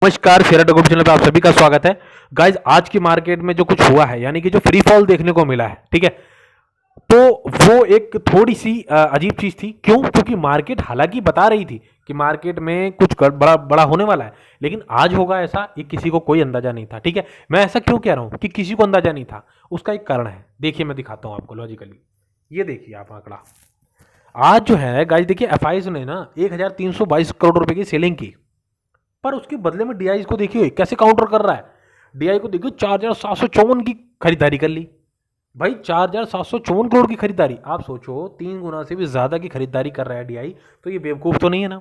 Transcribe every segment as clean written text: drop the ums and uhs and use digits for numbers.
नमस्कार, share group channel पे आप सभी का स्वागत है। गाइज, आज की मार्केट में जो कुछ हुआ है, यानी कि जो फ्री फॉल देखने को मिला है, ठीक है, तो वो एक थोड़ी सी अजीब चीज थी। क्यों? क्योंकि मार्केट हालांकि बता रही थी कि मार्केट में कुछ बड़ा बड़ा होने वाला है, लेकिन आज होगा ऐसा ये किसी को कोई अंदाजा नहीं था। ठीक है, मैं ऐसा क्यों कह रहा हूं कि किसी को अंदाजा नहीं था? उसका एक कारण है। देखिए, मैं दिखाता हूं आपको लॉजिकली। ये देखिए आप आंकड़ा। आज जो है गाइज, देखिए एफआईज ने ना 1322 करोड़ रुपए की सेलिंग की, पर उसके बदले में डीआई को देखिए कैसे काउंटर कर रहा है। डीआई को देखिए 4754 की खरीदारी कर ली। भाई 4754 करोड़ की खरीदारी, आप सोचो 3 गुना से भी ज्यादा की खरीदारी कर रहा है डीआई। तो ये बेवकूफ तो नहीं है ना?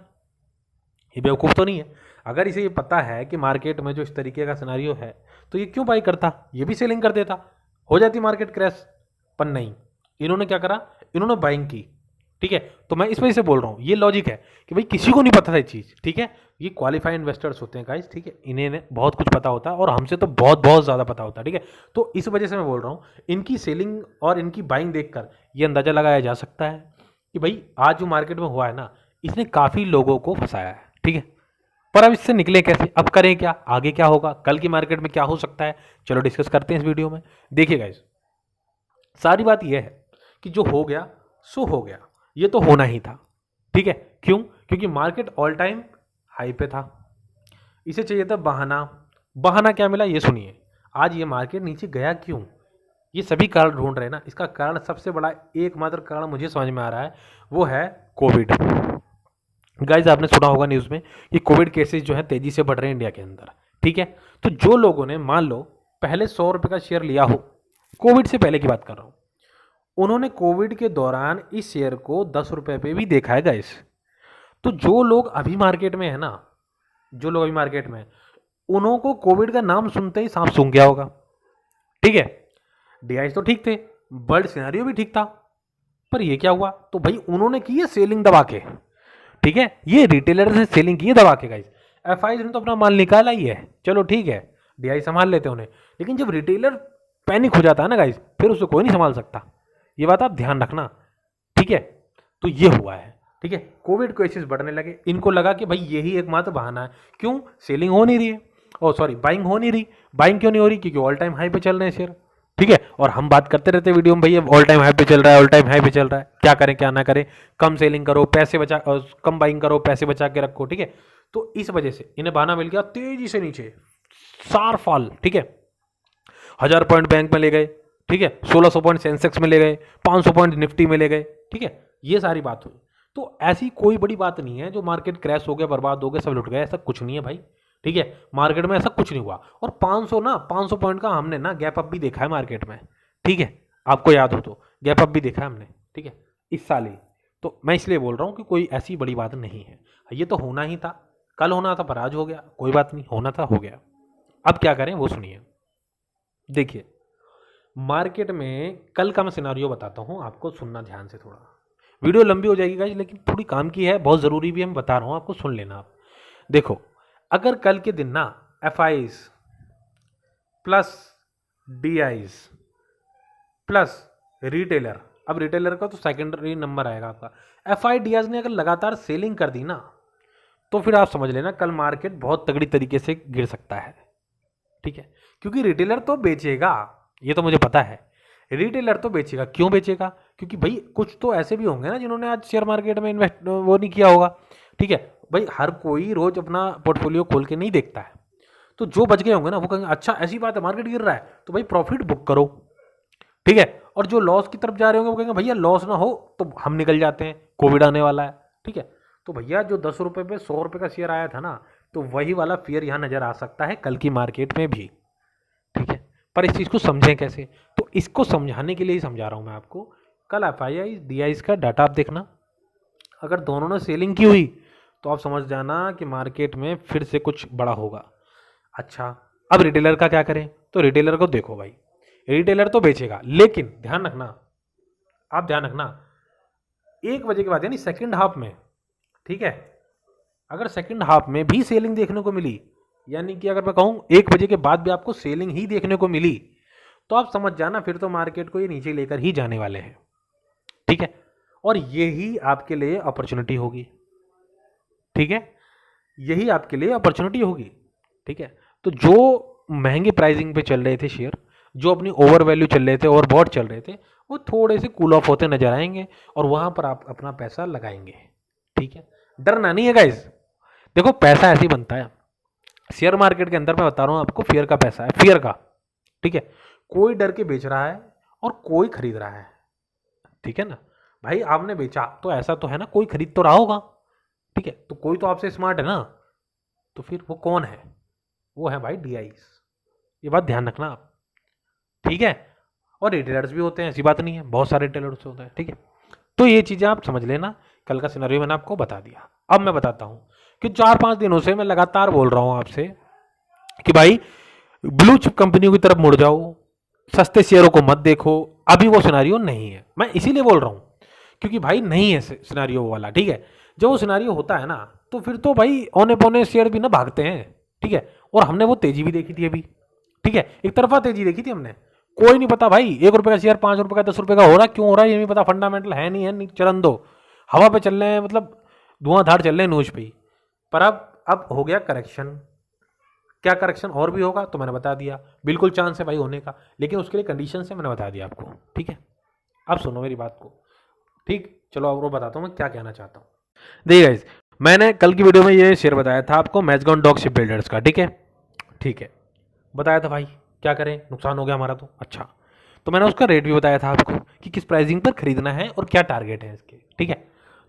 ये बेवकूफ तो नहीं है? अगर इसे ये पता है कि मार्केट में जो इस तरीके का सिनारियो है, तो ये क्यों बाई करता? ये भी सेलिंग कर देता, हो जाती मार्केट क्रैश। पर नहीं, इन्होंने क्या करा? इन्होंने बाइंग की। ठीक है, तो मैं इस वजह से बोल रहा हूँ, ये लॉजिक है कि भाई किसी को नहीं पता था ये चीज़। ठीक है, ये क्वालिफाइड इन्वेस्टर्स होते हैं गाइस, ठीक है, इन्हें बहुत कुछ पता होता है और हमसे तो बहुत बहुत ज़्यादा पता होता है। ठीक है, तो इस वजह से मैं बोल रहा हूँ, इनकी सेलिंग और इनकी बाइंग देखकर ये अंदाजा लगाया जा सकता है कि भाई आज जो मार्केट में हुआ है ना, इसने काफ़ी लोगों को फंसाया है। ठीक है, पर अब इससे निकले कैसे? अब करें क्या? आगे क्या होगा? कल की मार्केट में क्या हो सकता है? चलो डिस्कस करते हैं इस वीडियो में। देखिए गाइस, सारी बात यह है कि जो हो गया सो हो गया, ये तो होना ही था। ठीक है, क्यों? क्योंकि मार्केट ऑल टाइम हाई पे था। इसे चाहिए था बहाना। बहाना क्या मिला ये सुनिए। आज ये मार्केट नीचे गया क्यों? ये सभी कारण ढूंढ रहे हैं ना। इसका कारण सबसे बड़ा एकमात्र कारण मुझे समझ में आ रहा है, वो है कोविड। गाइज, आपने सुना होगा न्यूज़ में कि कोविड केसेस जो है तेजी से बढ़ रहे हैं इंडिया के अंदर। ठीक है, तो जो लोगों ने मान लो पहले 100 रुपये का शेयर लिया हो, कोविड से पहले की बात कर रहा हूँ, उन्होंने कोविड के दौरान इस शेयर को 10 रुपये पे भी देखा है गाइस। तो जो लोग अभी मार्केट में है ना, जो लोग अभी मार्केट में हैं, उन्हों को कोविड का नाम सुनते ही सांप सूंघ गया होगा। ठीक है, डीआई तो ठीक थे, वर्ल्ड सिनेरियो भी ठीक था, पर ये क्या हुआ? तो भाई उन्होंने की है सेलिंग दबा के। ठीक है, ये रिटेलर से सेलिंग की है दबा के गाइस। एफआई ने तो अपना माल निकाला ही है, चलो ठीक है, डीआई संभाल लेते हैं उन्हें। लेकिन जब रिटेलर पैनिक हो जाता है ना गाइस, फिर उसे कोई नहीं संभाल सकता। ये बात आप ध्यान रखना। ठीक है, तो ये हुआ है। ठीक है, कोविड केसेस बढ़ने लगे, इनको लगा कि भाई यही एकमात्र बहाना है। क्यों? सेलिंग हो नहीं रही है, ओ सॉरी बाइंग हो नहीं रही। बाइंग क्यों नहीं हो रही? क्योंकि ऑल टाइम हाई पे चल रहे हैं शेयर। ठीक है, और हम बात करते रहते हैं वीडियो में, भैया ऑल टाइम हाई पे चल रहा है, ऑल टाइम हाई पे चल रहा है, क्या करें क्या ना करें, कम सेलिंग करो, पैसे बचा, कम बाइंग करो, पैसे बचा के रखो। ठीक है, तो इस वजह से इन्हें बहाना मिल गया, तेजी से नीचे शार्प फॉल। ठीक है, 1000 पॉइंट बैंक में ले गए। ठीक है, 1600 पॉइंट सेंसेक्स में ले गए, 500 पॉइंट निफ्टी में ले गए। ठीक है, ये सारी बात हुई। तो ऐसी कोई बड़ी बात नहीं है जो मार्केट क्रैश हो गया, बर्बाद हो गया, सब लुट गए, ऐसा कुछ नहीं है भाई। ठीक है, मार्केट में ऐसा कुछ नहीं हुआ। और 500 पॉइंट का हमने ना गैप अप भी देखा है मार्केट में। ठीक है, आपको याद हो तो गैप अप भी देखा है हमने। ठीक है, इस साल ही। तो मैं इसलिए बोल रहा हूँ कि कोई ऐसी बड़ी बात नहीं है। ये तो होना ही था, कल होना था पर आज हो गया, कोई बात नहीं, होना था हो गया। अब क्या करें वो सुनिए। देखिए, मार्केट में कल का मैं सिनारियो बताता हूँ आपको, सुनना ध्यान से। थोड़ा वीडियो लंबी हो जाएगी गाइस, लेकिन थोड़ी काम की है, बहुत ज़रूरी भी है, मैं बता रहा हूँ आपको, सुन लेना आप। देखो, अगर कल के दिन ना F eyes plus D eyes plus retailer, अब रिटेलर का तो सेकेंडरी नंबर आएगा आपका, एफ आई डी आईज ने अगर लगातार सेलिंग कर दी ना, तो फिर आप समझ लेना कल मार्केट बहुत तगड़ी तरीके से गिर सकता है। ठीक है, क्योंकि रिटेलर तो बेचेगा, ये तो मुझे पता है, रिटेलर तो बेचेगा। क्यों बेचेगा? क्योंकि भाई कुछ तो ऐसे भी होंगे ना जिन्होंने आज शेयर मार्केट में इन्वेस्ट वो नहीं किया होगा। ठीक है, भाई हर कोई रोज अपना पोर्टफोलियो खोल के नहीं देखता है। तो जो बच गए होंगे ना, वो कहेंगे अच्छा ऐसी बात है मार्केट गिर रहा है तो भाई प्रॉफिट बुक करो। ठीक है, और जो लॉस की तरफ जा रहे होंगे वो कहेंगे भैया लॉस ना हो तो हम निकल जाते हैं, कोविड आने वाला है। ठीक है, तो भैया जो 10 रुपये पे 100 रुपये का शेयर आया था ना, तो वही वाला फियर यहाँ नजर आ सकता है कल की मार्केट में भी। ठीक है, पर इस चीज़ को समझें कैसे? तो इसको समझाने के लिए ही समझा रहा हूँ मैं आपको। कल F I I D I का डाटा आप देखना, अगर दोनों ने सेलिंग की हुई तो आप समझ जाना कि मार्केट में फिर से कुछ बड़ा होगा। अच्छा, अब रिटेलर का क्या करें? तो रिटेलर को देखो भाई, रिटेलर तो बेचेगा, लेकिन ध्यान रखना, आप ध्यान रखना, 1 बजे के बाद यानी सेकेंड हाफ में, ठीक है, अगर सेकेंड हाफ में भी सेलिंग देखने को मिली, यानी कि अगर मैं कहूं 1 बजे के बाद भी आपको सेलिंग ही देखने को मिली, तो आप समझ जाना फिर तो मार्केट को ये नीचे लेकर ही जाने वाले हैं। ठीक है, और यही आपके लिए अपॉर्चुनिटी होगी। ठीक है, यही आपके लिए अपॉर्चुनिटी होगी। ठीक है। तो जो महंगे प्राइसिंग पे चल रहे थे शेयर, जो अपनी ओवर वैल्यू चल रहे थे, ओवर बॉट चल रहे थे, वो थोड़े से कूल ऑफ होते नजर आएंगे और वहां पर आप अपना पैसा लगाएंगे। ठीक है, डरना नहीं है गाइस। देखो पैसा ऐसे ही बनता है शेयर मार्केट के अंदर। मैं बता रहा हूं आपको, फियर का पैसा है, फियर का। ठीक है, कोई डर के बेच रहा है और कोई खरीद रहा है। ठीक है ना भाई, आपने बेचा तो ऐसा तो है ना कोई खरीद तो रहा होगा। ठीक है, तो कोई तो आपसे स्मार्ट है ना, तो फिर वो कौन है? वो है भाई डीआईस। ये बात ध्यान रखना आप। ठीक है, और रिटेलर्स भी होते हैं, ऐसी बात नहीं है, बहुत सारे रिटेलर्स होते हैं। ठीक है, तो ये चीज़ें आप समझ लेना। कल का सिनेरियो मैंने आपको बता दिया। अब मैं बताता हूँ कि 4-5 दिनों से मैं लगातार बोल रहा हूँ आपसे कि भाई ब्लू चिप कंपनियों की तरफ मुड़ जाओ, सस्ते शेयरों को मत देखो। अभी वो सिनेरियो नहीं है, मैं इसीलिए बोल रहा हूँ क्योंकि भाई नहीं है सिनेरियो वाला। ठीक है, जब वो सिनेरियो होता है ना, तो फिर तो भाई औने पौने शेयर भी ना भागते हैं। ठीक है, और हमने वो तेजी भी देखी थी अभी। ठीक है, एक तरफा तेजी देखी थी हमने। कोई नहीं पता भाई, 1 रुपए का शेयर 5 रुपए का 10 रुपए का हो रहा, क्यों हो रहा है ये नहीं पता, फंडामेंटल है नहीं है, नहीं चलन दो, हवा पे चल रहे हैं, मतलब धुआंधार चल रहे हैं नोज पे ही। पर अब हो गया करेक्शन। क्या करेक्शन और भी होगा तो मैंने बता दिया, बिल्कुल चांस है भाई होने का, लेकिन उसके लिए कंडीशन से मैंने बता दिया आपको। ठीक है, अब सुनो मेरी बात को। ठीक, चलो आपको बताता हूँ मैं क्या कहना चाहता हूँ। देखिए गाइस, मैंने कल की वीडियो में ये शेयर बताया था आपको, मैजगॉन डॉक शिप बिल्डर्स का। ठीक है, ठीक है, बताया था भाई, क्या करें, नुकसान हो गया हमारा तो। अच्छा, तो मैंने उसका रेट भी बताया था आपको कि किस प्राइसिंग पर खरीदना है और क्या टारगेट है इसके। ठीक है,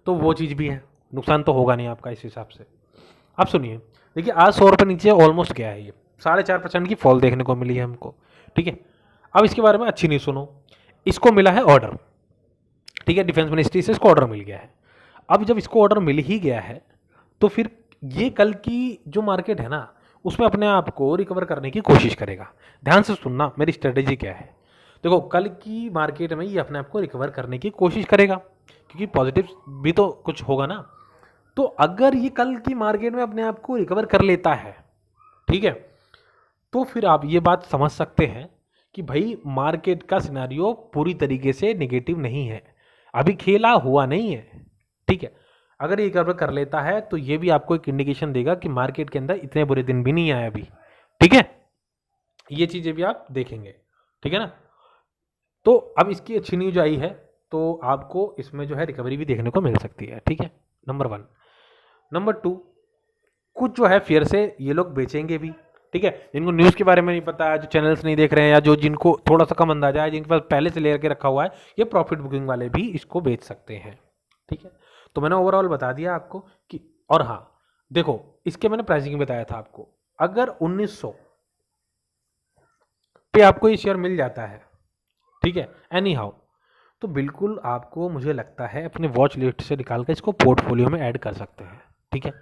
तो वो चीज़ भी है, नुकसान तो होगा नहीं आपका इस हिसाब से। अब सुनिए, देखिए आज 100 रुपये नीचे ऑलमोस्ट गया है, ये 4.5% की फॉल देखने को मिली है हमको। ठीक है, अब इसके बारे में अच्छी नहीं सुनो, इसको मिला है ऑर्डर। ठीक है, डिफेंस मिनिस्ट्री से इसको ऑर्डर मिल गया है। अब जब इसको ऑर्डर मिल ही गया है, तो फिर ये कल की जो मार्केट है ना, उसमें अपने आप को रिकवर करने की कोशिश करेगा। ध्यान से सुनना मेरी स्ट्रेटेजी क्या है। देखो कल की मार्केट में ये अपने आप को रिकवर करने की कोशिश करेगा, क्योंकि पॉजिटिव भी तो कुछ होगा ना। तो अगर ये कल की मार्केट में अपने आप को रिकवर कर लेता है, ठीक है, तो फिर आप ये बात समझ सकते हैं कि भाई मार्केट का सिनेरियो पूरी तरीके से नेगेटिव नहीं है, अभी खेला हुआ नहीं है। ठीक है, अगर ये रिकवर कर लेता है तो ये भी आपको एक इंडिकेशन देगा कि मार्केट के अंदर इतने बुरे दिन भी नहीं आए अभी। ठीक है, ये चीजें भी आप देखेंगे। ठीक है ना, तो अब इसकी अच्छी न्यूज आई है, तो आपको इसमें जो है रिकवरी भी देखने को मिल सकती है। ठीक है, नंबर 1। नंबर 2, कुछ जो है फियर से ये लोग बेचेंगे भी। ठीक है, जिनको न्यूज़ के बारे में नहीं पता है, जो चैनल्स नहीं देख रहे हैं, या जो जिनको थोड़ा सा कम अंदाजा है, जिनके पास पहले से लेकर के रखा हुआ है, ये प्रॉफिट बुकिंग वाले भी इसको बेच सकते हैं। ठीक है, तो मैंने ओवरऑल बता दिया आपको कि, और हाँ देखो इसके मैंने प्राइसिंग बताया था आपको, अगर 1900 पे आपको ये शेयर मिल जाता है, ठीक है, एनी हाउ, तो बिल्कुल आपको मुझे लगता है अपने वॉच लिस्ट से निकाल कर इसको पोर्टफोलियो में ऐड कर सकते हैं। ठीक है,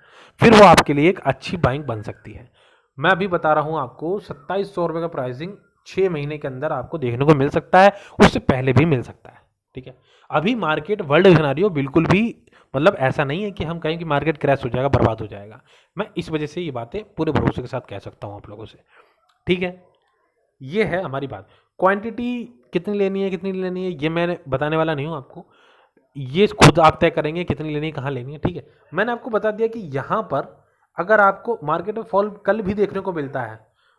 फिर वो आपके लिए एक अच्छी बाइंग बन सकती है। मैं अभी बता रहा हूँ आपको 2700 रुपये का प्राइसिंग 6 महीने के अंदर आपको देखने को मिल सकता है, उससे पहले भी मिल सकता है। ठीक है, अभी मार्केट वर्ल्ड सिनेरियो बिल्कुल भी मतलब ऐसा नहीं है कि हम कहें कि मार्केट क्रैश हो जाएगा, बर्बाद हो जाएगा। मैं इस वजह से ये बातें पूरे भरोसे के साथ कह सकता हूँ आप लोगों से। ठीक है, ये है हमारी बात। क्वांटिटी कितनी लेनी है, कितनी लेनी है, ये मैं बताने वाला नहीं हूँ आपको, ये खुद आप तय करेंगे कितनी लेनी है, कहाँ लेनी है। ठीक है, मैंने आपको बता दिया कि यहाँ पर अगर आपको मार्केट में फॉल कल भी देखने को मिलता है,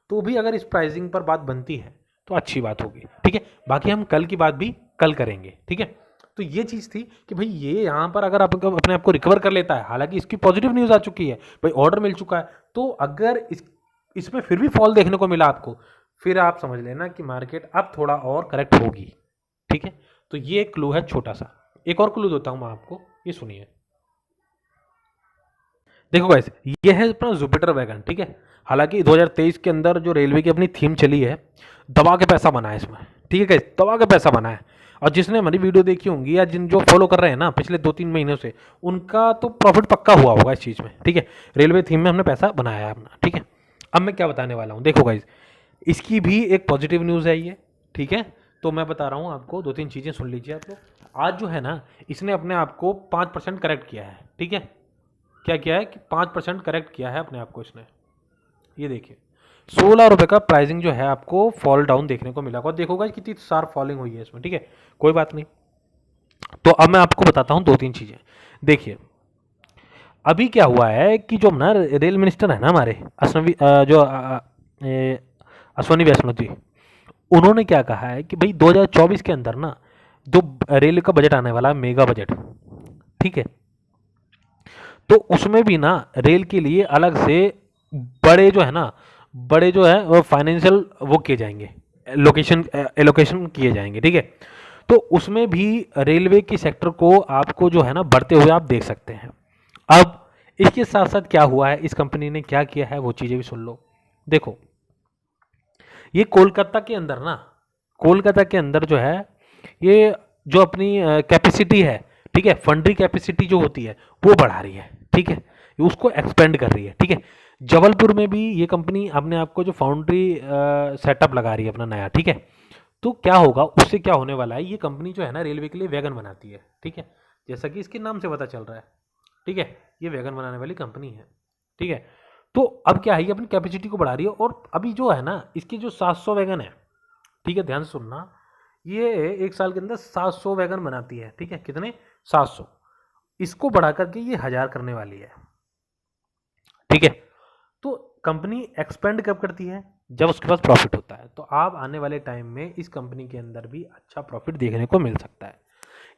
तो भी अगर इस प्राइसिंग पर बात बनती है तो अच्छी बात होगी। ठीक है, बाकी हम कल की बात भी कल करेंगे। ठीक है, तो ये चीज़ थी कि भाई ये यहाँ पर अगर आप अपने आप को रिकवर कर लेता है, हालांकि इसकी पॉजिटिव न्यूज़ आ चुकी है, भाई ऑर्डर मिल चुका है, तो अगर इसमें फिर भी फॉल देखने को मिला आपको, फिर आप समझ लेना कि मार्केट अब थोड़ा और करेक्ट होगी। ठीक है, तो ये एक क्लू है छोटा सा। एक और क्लू देता हूं मैं आपको, ये सुनिए। देखो गाइस, ये है अपना जुपिटर वैगन। ठीक है, हालांकि 2023 के अंदर जो रेलवे की अपनी थीम चली है, दबा के पैसा बना है इसमें। ठीक है गाइस, दबा के पैसा बना है, और जिसने हमारी वीडियो देखी होंगी या जिन जो फॉलो कर रहे हैं ना पिछले 2-3 महीनों से, उनका तो प्रॉफिट पक्का हुआ होगा इस चीज़ में। ठीक है, रेलवे थीम में हमने पैसा बनाया है अपना। ठीक है, अब मैं क्या बताने वाला हूँ, देखो गाइस, इसकी भी एक पॉजिटिव न्यूज़ है ये। ठीक है, तो मैं बता रहा हूँ आपको, 2-3 चीज़ें सुन लीजिए आप लोग। आज जो है ना, इसने अपने आप को 5% करेक्ट किया है। ठीक है, क्या किया है कि 5% करेक्ट किया है अपने आप को इसने। ये देखिए 16 रुपये का प्राइसिंग जो है आपको फॉल डाउन देखने को मिला, और देखोगा कितनी शार्प फॉलिंग हुई है इसमें। ठीक है, कोई बात नहीं। तो अब मैं आपको बताता हूँ 2-3 चीज़ें। देखिए अभी क्या हुआ है कि जो ना रेल मिनिस्टर है ना हमारे अश्वनी वैष्णव जी, उन्होंने क्या कहा है कि भाई 2024 के अंदर ना जो रेल का बजट आने वाला है, मेगा बजट, ठीक है, तो उसमें भी ना रेल के लिए अलग से बड़े जो है ना, बड़े जो है वो फाइनेंशियल वो किए जाएंगे, लोकेशन एलोकेशन किए जाएंगे, ठीक है। तो उसमें भी रेलवे की सेक्टर को आपको जो है ना बढ़ते हुए आप देख सकते हैं। अब इसके साथ साथ क्या हुआ है, इस कंपनी ने क्या किया है, वो चीज़ें भी सुन लो। देखो, ये कोलकाता के अंदर ना, कोलकाता के अंदर जो है, ये जो अपनी कैपेसिटी है, ठीक है, फंड्री कैपेसिटी जो होती है वो बढ़ा रही है, ठीक है, ये उसको एक्सपेंड कर रही है, ठीक है। जबलपुर में भी ये कंपनी अपने आप को जो फाउंड्री सेटअप लगा रही है अपना नया, ठीक है। तो क्या होगा, उससे क्या होने वाला है, ये कंपनी जो है ना रेलवे के लिए वैगन बनाती है, ठीक है, जैसा कि इसके नाम से पता चल रहा है, ठीक है, ये वैगन बनाने वाली कंपनी है, ठीक है। तो अब क्या है, ये अपनी कैपेसिटी को बढ़ा रही है, और अभी जो है ना इसके जो 700 वैगन है, ठीक है, ध्यान से सुनना, ये एक साल के अंदर 700 वैगन बनाती है, ठीक है, कितने, 700, इसको बढ़ा करके ये 1000 करने वाली है, ठीक है। तो कंपनी एक्सपेंड कब करती है, जब उसके पास प्रॉफिट होता है। तो आप आने वाले टाइम में इस कंपनी के अंदर भी अच्छा प्रॉफिट देखने को मिल सकता है।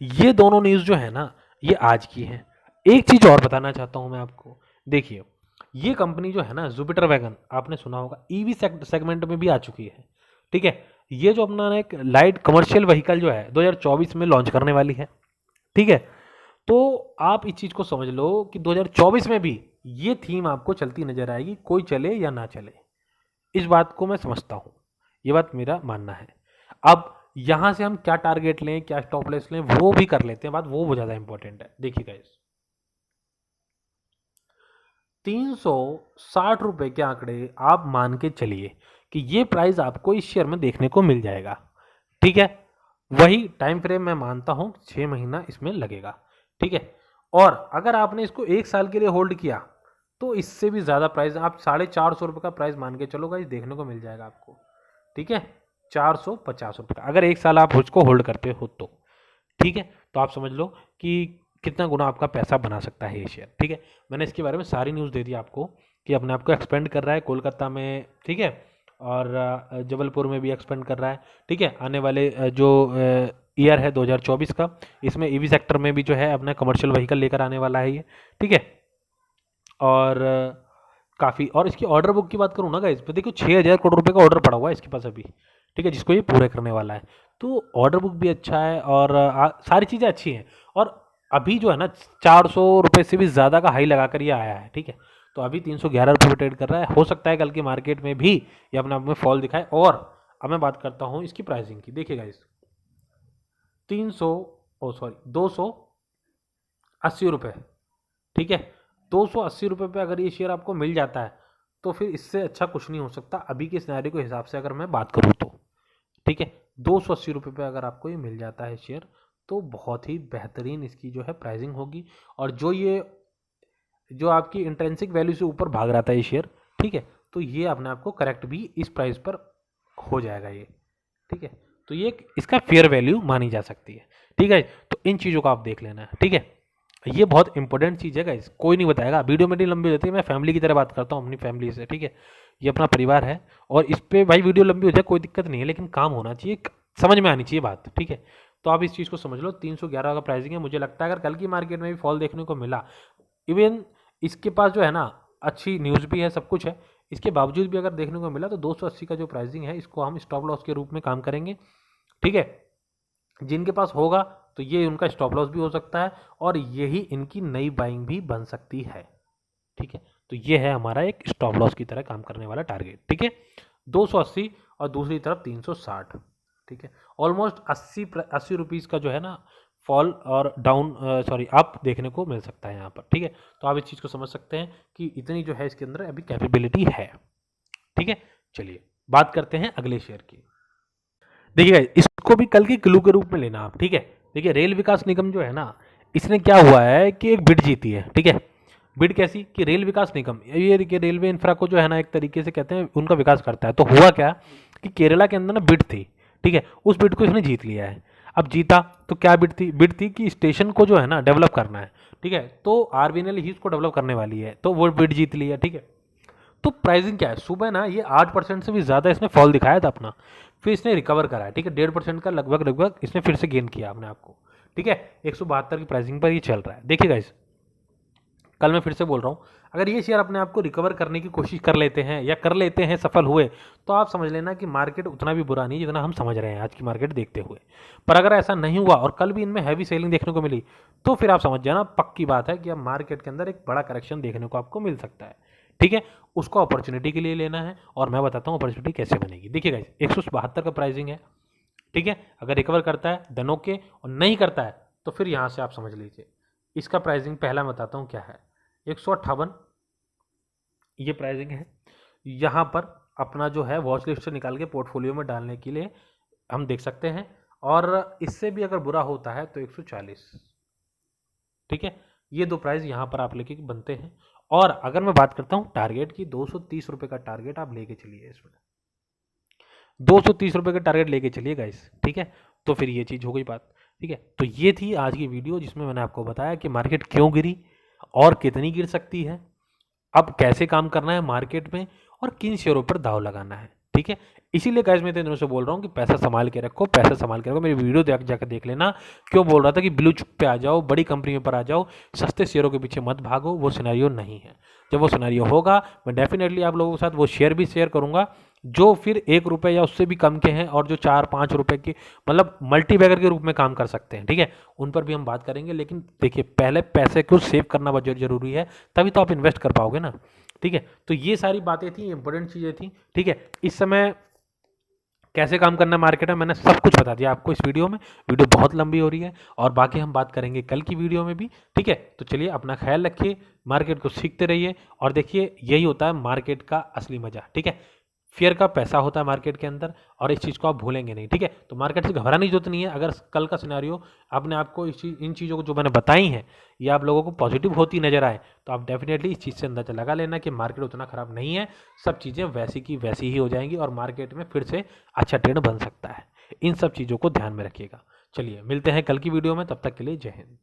ये दोनों न्यूज़ जो है ना, ये आज की है। एक चीज़ और बताना चाहता हूँ मैं आपको, देखिए, ये कंपनी जो है ना जुपिटर वैगन, आपने सुना होगा, ईवी सेगमेंट में भी आ चुकी है, ठीक है। ये जो अपना एक लाइट कमर्शियल व्हीकल जो है 2024 में लॉन्च करने वाली है, ठीक है। तो आप इस चीज़ को समझ लो कि 2024 में भी ये थीम आपको चलती नजर आएगी, कोई चले या ना चले, इस बात को मैं समझता हूँ, ये बात मेरा मानना है। अब यहाँ से हम क्या टारगेट लें, क्या स्टॉप लॉस लें, वो भी कर लेते हैं बात, वो ज़्यादा इंपॉर्टेंट है। देखिए गाइस, 360 रुपए के आंकड़े आप मान के चलिए कि ये प्राइस आपको इस शेयर में देखने को मिल जाएगा, ठीक है। वही टाइम फ्रेम मैं मानता हूं 6 महीना इसमें लगेगा, ठीक है। और अगर आपने इसको एक साल के लिए होल्ड किया तो इससे भी ज़्यादा प्राइस, आप 450 रुपये का प्राइस मान के चलो गाइस, देखने को मिल जाएगा आपको, ठीक है, 450 रुपये का, अगर एक साल आप उसको होल्ड करते हो तो, ठीक है। तो आप समझ लो कि कितना गुना आपका पैसा बना सकता है ये शेयर, ठीक है। मैंने इसके बारे में सारी न्यूज़ दे दी आपको कि अपने आप को एक्सपेंड कर रहा है कोलकाता में, ठीक है, और जबलपुर में भी एक्सपेंड कर रहा है, ठीक है। आने वाले जो ईयर है 2024 का, इसमें ईवी सेक्टर में भी जो है अपना कमर्शियल व्हीकल लेकर आने वाला है ये, ठीक है। और काफ़ी, और इसकी ऑर्डर बुक की बात करूँ ना गाइस, तो देखो 6000 करोड़ रुपए का ऑर्डर पड़ा हुआ है इसके पास अभी, ठीक है, जिसको ये पूरा करने वाला है। तो ऑर्डर बुक भी अच्छा है, और सारी चीज़ें अच्छी हैं, और अभी जो है ना 400 रुपये से भी ज़्यादा का हाई लगाकर ये आया है, ठीक है। तो अभी 311 रुपये ट्रेड कर रहा है, हो सकता है कल की मार्केट में भी ये अपने आप में फॉल दिखाए। और अब मैं बात करता हूँ इसकी प्राइसिंग की, देखिएगा इस 280 रुपये, ठीक है, 280 रुपये पे अगर ये शेयर आपको मिल जाता है तो फिर इससे अच्छा कुछ नहीं हो सकता अभी के सिनेरियो के हिसाब से, अगर मैं बात करूँ तो, ठीक है। 280 रुपये पे अगर आपको ये मिल जाता है शेयर, तो बहुत ही बेहतरीन इसकी जो है प्राइसिंग होगी, और जो आपकी इंट्रेंसिक वैल्यू से ऊपर भाग रहा था ये शेयर, ठीक है, तो ये अपने आप को करेक्ट भी इस प्राइस पर हो जाएगा ये, ठीक है। तो ये इसका फेयर वैल्यू मानी जा सकती है, ठीक है। तो इन चीज़ों को आप देख लेना है, ठीक है। ये बहुत इंपॉर्टेंट चीज़ है गाइस, कोई नहीं बताएगा, वीडियो मेरी लंबी होती है, मैं फैमिली की तरह बात करता हूँ अपनी फैमिली से, ठीक है। ये अपना परिवार है, और इस पर भाई वीडियो लंबी हो जाए कोई दिक्कत नहीं है, लेकिन काम होना चाहिए, समझ में आनी चाहिए बात, ठीक है। तो आप इस चीज़ को समझ लो, 311 का प्राइसिंग है। मुझे लगता है अगर कल की मार्केट में भी फॉल देखने को मिला, इवन इसके पास जो है ना अच्छी न्यूज़ भी है, सब कुछ है, इसके बावजूद भी अगर देखने को मिला तो 280 का जो प्राइसिंग है, इसको हम स्टॉप लॉस के रूप में काम करेंगे, ठीक है। जिनके पास होगा तो ये उनका स्टॉप लॉस भी हो सकता है, और यही इनकी नई बाइंग भी बन सकती है, ठीक है। तो ये है हमारा एक स्टॉप लॉस की तरह काम करने वाला टारगेट, ठीक है, 280, और दूसरी तरफ 360, ठीक है। ऑलमोस्ट 80 रुपीज़ का जो है ना फॉल और डाउन, सॉरी, अप देखने को मिल सकता है यहाँ पर, ठीक है। तो आप इस चीज़ को समझ सकते हैं कि इतनी जो है इसके अंदर अभी कैपेबिलिटी है, ठीक है। चलिए बात करते हैं अगले शेयर की। देखिए इसको भी कल के क्लू के रूप में लेना आप, ठीक है। देखिए रेल विकास निगम जो है ना, इसने क्या हुआ है कि एक बिड जीती है, ठीक है। बिड कैसी कि रेल विकास निगम ये देखिए रेलवे इंफ्रा को जो है ना एक तरीके से कहते हैं उनका विकास करता है। तो हुआ क्या कि केरला के अंदर ना बिड थी, ठीक है, उस बिड को इसने जीत लिया है। अब जीता तो क्या बिड थी, बिड थी कि स्टेशन को जो है ना डेवलप करना है, ठीक है। तो आरबीएनएल ही इसको डेवलप करने वाली है, तो वो बिड जीत ली है, ठीक है। तो प्राइसिंग क्या है, सुबह ना ये 8% से भी ज़्यादा इसने फॉल दिखाया था अपना, फिर इसने रिकवर करा है, ठीक है। 1.5% का लगभग इसने फिर से गेन किया अपने आपको, ठीक है। 172 की प्राइसिंग पर ये चल रहा है। देखिए गाइस, कल मैं फिर से बोल रहा हूँ, अगर ये शेयर अपने आप को रिकवर करने की कोशिश कर लेते हैं या कर लेते हैं, सफल हुए, तो आप समझ लेना कि मार्केट उतना भी बुरा नहीं जितना हम समझ रहे हैं आज की मार्केट देखते हुए। पर अगर ऐसा नहीं हुआ और कल भी इनमें हैवी सेलिंग देखने को मिली, तो फिर आप समझ जाना पक्की बात है कि अब मार्केट के अंदर एक बड़ा करेक्शन देखने को आपको मिल सकता है, ठीक है। उसको अपॉर्चुनिटी के लिए लेना है और मैं बताता हूँ अपॉर्चुनिटी कैसे बनेगी। देखिए गाइस, 172 का प्राइसिंग है, ठीक है। अगर रिकवर करता है देन ओके, और नहीं करता है तो फिर यहाँ से आप समझ लीजिए इसका प्राइसिंग पहला मैं बताता हूँ क्या है। 158 ये प्राइसिंग है। यहाँ पर अपना जो है वॉच लिस्ट से निकाल के पोर्टफोलियो में डालने के लिए हम देख सकते हैं, और इससे भी अगर बुरा होता है तो 140, ठीक है। ये दो प्राइस यहाँ पर आप लेके बनते हैं। और अगर मैं बात करता हूँ टारगेट की, 230 रुपये का टारगेट आप लेके चलिए, इसमें 230 रुपये का टारगेट लेके चलिए गाइस, ठीक है। तो फिर ये चीज़ हो गई बात, ठीक है। तो ये थी आज की वीडियो जिसमें मैंने आपको बताया कि मार्केट क्यों गिरी और कितनी गिर सकती है, अब कैसे काम करना है मार्केट में, और किन शेयरों पर दाव लगाना है, ठीक है। इसीलिए गाइस मैं इतने दिनों से बोल रहा हूँ कि पैसा संभाल के रखो, पैसा संभाल के रखो। मेरी वीडियो जाकर देख लेना, क्यों बोल रहा था कि ब्लू चिप पे आ जाओ, बड़ी कंपनियों पर आ जाओ, सस्ते शेयरों के पीछे मत भागो। वो सिनेरियो नहीं है। जब वो सिनेरियो होगा मैं डेफिनेटली आप लोगों के साथ वो शेयर भी शेयर करूंगा जो फिर 1 रुपये या उससे भी कम के हैं और जो 4-5 रुपये के मतलब मल्टी बैगर के रूप में काम कर सकते हैं, ठीक है। उन पर भी हम बात करेंगे, लेकिन देखिए पहले पैसे को सेव करना बहुत जरूरी है, तभी तो आप इन्वेस्ट कर पाओगे ना, ठीक है। तो ये सारी बातें थी, इंपॉर्टेंट चीज़ें थी, ठीक है। इस समय कैसे काम करना है मार्केट में मैंने सब कुछ बता दिया आपको इस वीडियो में। वीडियो बहुत लंबी हो रही है और बाकी हम बात करेंगे कल की वीडियो में भी, ठीक है। तो चलिए अपना ख्याल रखिए, मार्केट को सीखते रहिए, और देखिए यही होता है मार्केट का असली मजा, ठीक है। फेयर का पैसा होता है मार्केट के अंदर, और इस चीज़ को आप भूलेंगे नहीं, ठीक है। तो मार्केट से घबराने की जरूरत नहीं है। अगर कल का सिनेरियो आपने आपको इन चीज़ों को जो मैंने बताई हैं ये आप लोगों को पॉजिटिव होती नजर आए, तो आप डेफिनेटली इस चीज़ से अंदाजा लगा लेना कि मार्केट उतना खराब नहीं है, सब चीज़ें वैसी की वैसी ही हो जाएंगी और मार्केट में फिर से अच्छा ट्रेंड बन सकता है। इन सब चीज़ों को ध्यान में रखिएगा। चलिए मिलते हैं कल की वीडियो में, तब तक के लिए जय हिंद।